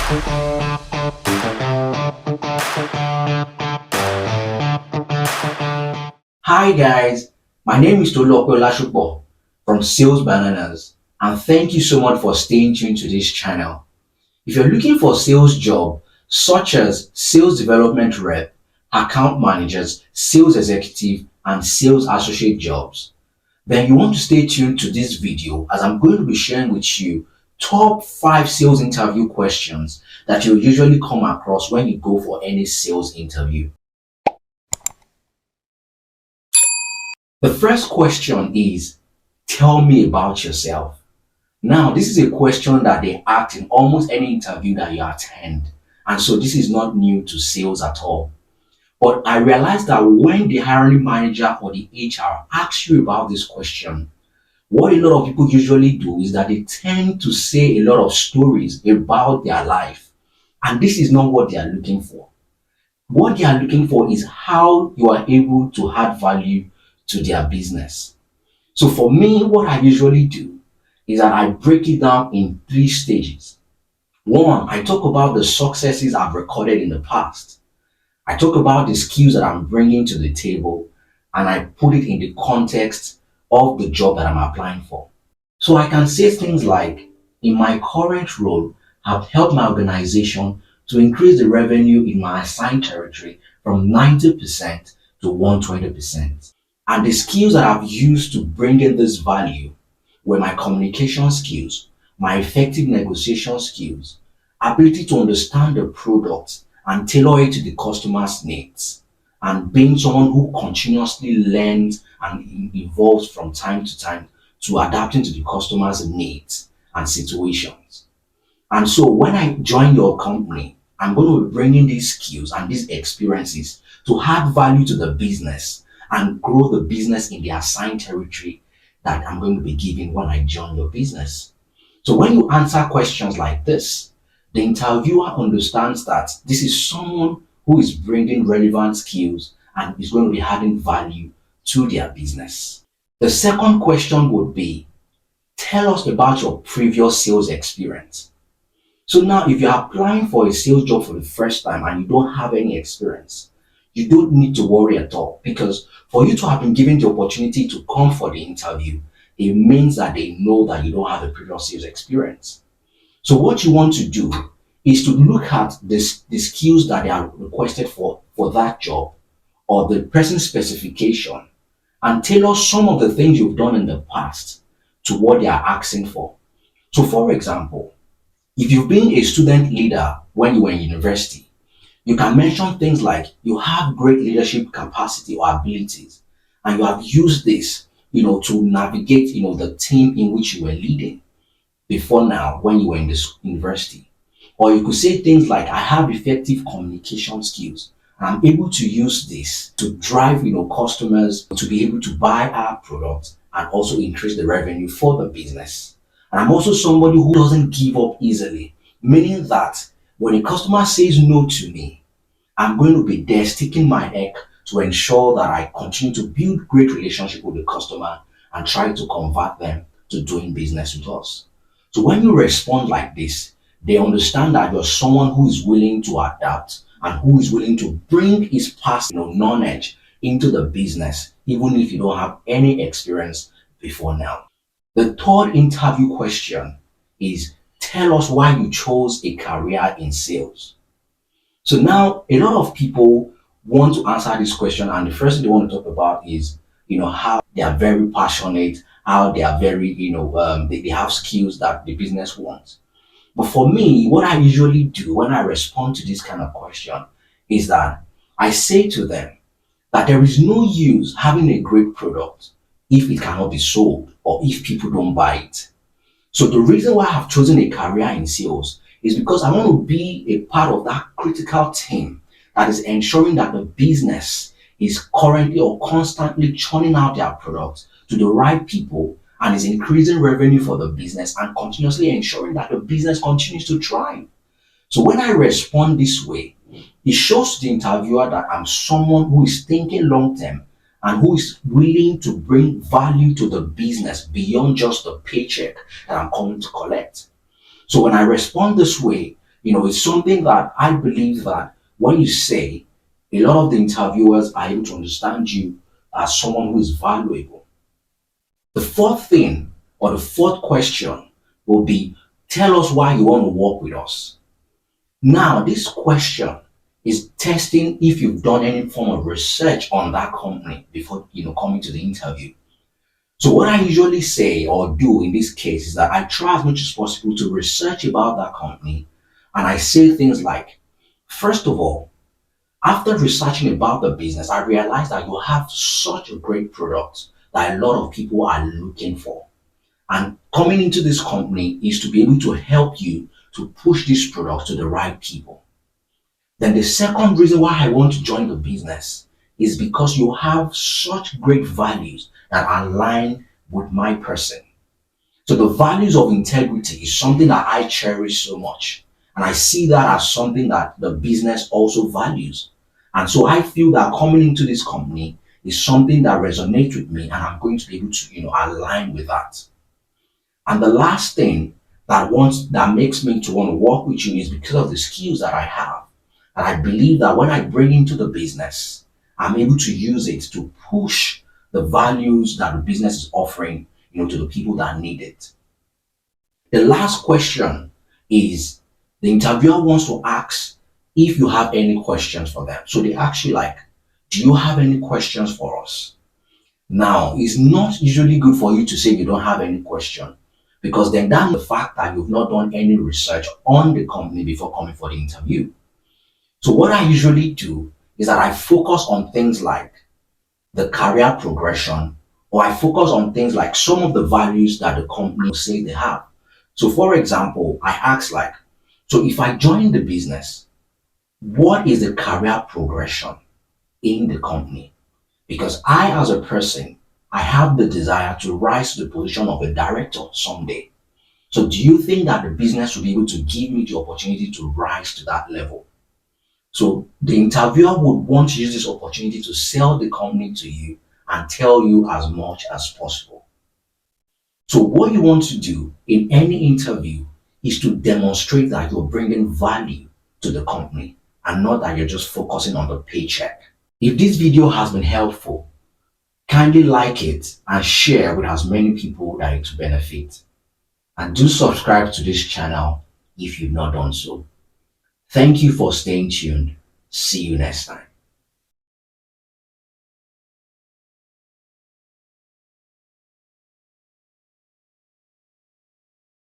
Hi guys, my name is Tolulope Olasupo from Sales Bananas, and thank you so much for staying tuned to this channel. If you're looking for sales job such as sales development rep, account managers, sales executive, and sales associate jobs, then you want to stay tuned to this video as I'm going to be sharing with you top 5 sales interview questions that you'll usually come across when you go for any sales interview. The first question is, tell me about yourself. Now, this is a question that they ask in almost any interview that you attend. And so this is not new to sales at all. But I realized that when the hiring manager or the HR asks you about this question, what a lot of people usually do is that they tend to say a lot of stories about their life. And this is not what they are looking for. What they are looking for is how you are able to add value to their business. So for me, what I usually do is that I break it down in 3 stages. One, I talk about the successes I've recorded in the past. I talk about the skills that I'm bringing to the table, and I put it in the context of the job that I'm applying for. So I can say things like, in my current role, I've helped my organization to increase the revenue in my assigned territory from 90% to 120%. And the skills that I've used to bring in this value were my communication skills, my effective negotiation skills, ability to understand the product and tailor it to the customer's needs, and being someone who continuously learns and evolves from time to time to adapting to the customer's needs and situations. And so when I join your company, I'm going to be bringing these skills and these experiences to add value to the business and grow the business in the assigned territory that I'm going to be given when I join your business. So when you answer questions like this, the interviewer understands that this is someone who is bringing relevant skills and is going to be adding value to their business. The second question would be, tell us about your previous sales experience. So now if you're applying for a sales job for the first time and you don't have any experience, you don't need to worry at all, because for you to have been given the opportunity to come for the interview, it means that they know that you don't have a previous sales experience. So what you want to do is to look at the skills that they are requested for that job, or the person's specification, and tailor some of the things you've done in the past to what they are asking for. So for example, if you've been a student leader when you were in university, you can mention things like you have great leadership capacity or abilities, and you have used this, to navigate, the team in which you were leading before now when you were in this university. Or you could say things like, I have effective communication skills, and I'm able to use this to drive, customers to be able to buy our products and also increase the revenue for the business. And I'm also somebody who doesn't give up easily, meaning that when a customer says no to me, I'm going to be there sticking my neck to ensure that I continue to build great relationship with the customer and try to convert them to doing business with us. So when you respond like this, they understand that you're someone who is willing to adapt and who is willing to bring his past, knowledge into the business, even if you don't have any experience before now. The third interview question is, tell us why you chose a career in sales. So now a lot of people want to answer this question, and the first thing they want to talk about is, how they are very passionate, how they are very, they have skills that the business wants. But for me, what I usually do when I respond to this kind of question is that I say to them that there is no use having a great product if it cannot be sold or if people don't buy it. So the reason why I have chosen a career in sales is because I want to be a part of that critical team that is ensuring that the business is currently or constantly churning out their products to the right people and is increasing revenue for the business and continuously ensuring that the business continues to thrive. So when I respond this way, it shows the interviewer that I'm someone who is thinking long term and who is willing to bring value to the business beyond just the paycheck that I'm coming to collect. So when I respond this way, It's something that I believe that when you say, a lot of the interviewers are able to understand you as someone who is valuable. The fourth thing or the fourth question will be, tell us why you want to work with us. Now, this question is testing if you've done any form of research on that company before coming to the interview. So what I usually say or do in this case is that I try as much as possible to research about that company, and I say things like, first of all, after researching about the business, I realized that you have such a great product that a lot of people are looking for. And coming into this company is to be able to help you to push this product to the right people. Then the second reason why I want to join the business is because you have such great values that align with my person. So the values of integrity is something that I cherish so much. And I see that as something that the business also values. And so I feel that coming into this company is something that resonates with me, and I'm going to be able to, align with that. And the last thing that makes me to want to work with you is because of the skills that I have. And I believe that when I bring into the business, I'm able to use it to push the values that the business is offering, to the people that need it. The last question is, the interviewer wants to ask if you have any questions for them. So they ask you like, do you have any questions for us? Now, it's not usually good for you to say you don't have any question, because then that's the fact that you've not done any research on the company before coming for the interview. So what I usually do is that I focus on things like the career progression, or I focus on things like some of the values that the company say they have. So for example, I ask like, so if I join the business, what is the career progression in the company? Because I, as a person, I have the desire to rise to the position of a director someday. So do you think that the business will be able to give me the opportunity to rise to that level? So the interviewer would want to use this opportunity to sell the company to you and tell you as much as possible. So what you want to do in any interview is to demonstrate that you're bringing value to the company and not that you're just focusing on the paycheck. If this video has been helpful, kindly like it and share with as many people that it will benefit. And do subscribe to this channel if you've not done so. Thank you for staying tuned. See you next time.